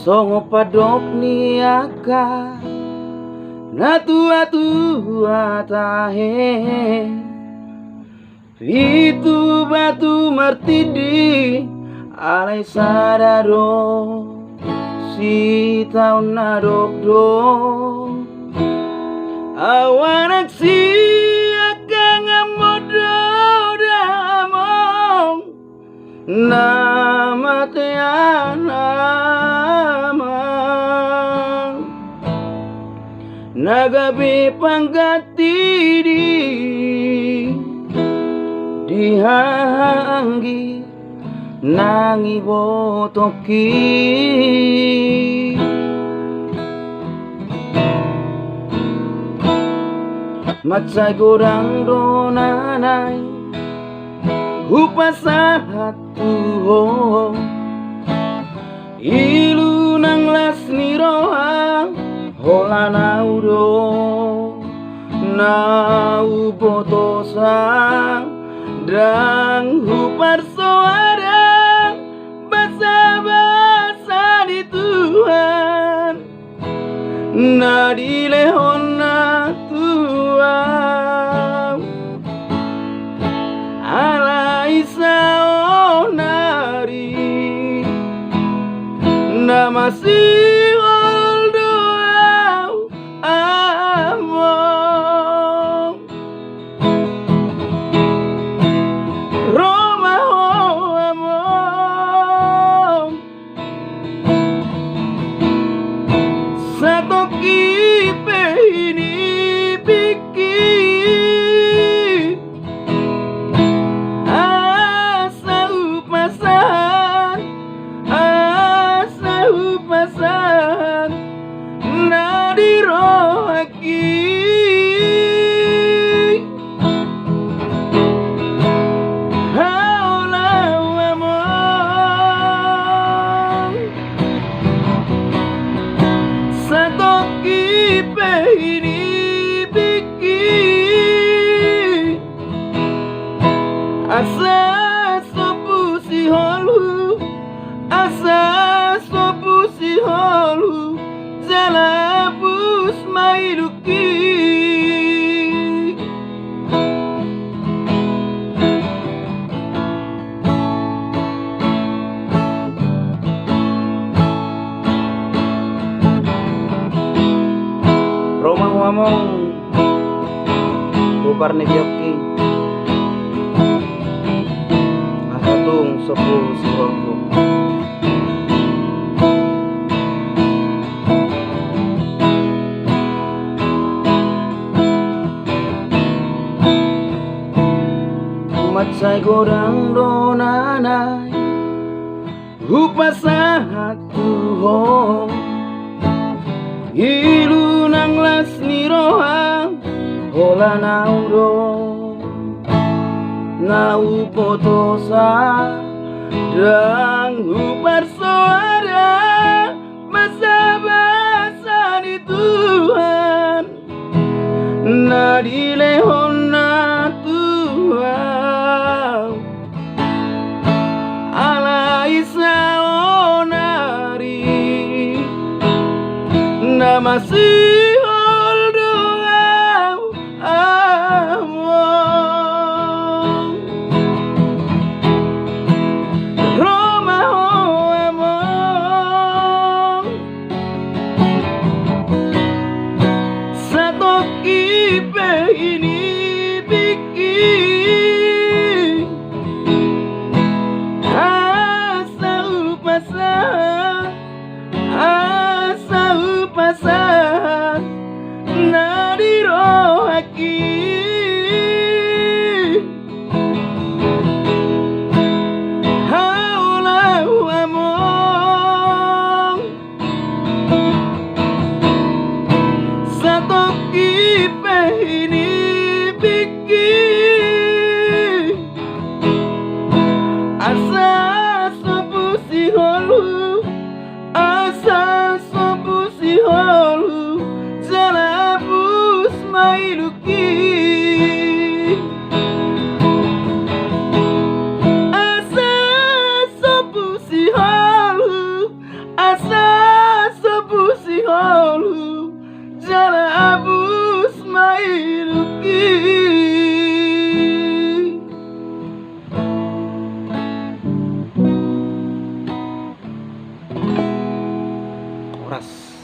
Songo padok niaka na tua-tua tahe itu batu martidi alai sadaro si taun nadok do awanak si akang amodo damong nama teana nagabi panggatidi dihanggi nangi botoki matsay gorang donanay hupasahat tuho ilu nang las nirohang hola naudo nau botosa dan hupar soarang basa-basa di Tuhan na dilehon na Tuhan alai saonari na masih asa sopu si holu jalapus maiduki Romang wamong bubar ni Bioki Asatung sepu siholku matsay gorang donanay hupasahat tuho ilu nang las nirohang hola naudo nau potosa dan hupar soara basa-basa di Tuhan na dilehon na Tuhan alai saonari na masih asa sebusi holu jana abus mailuki Oras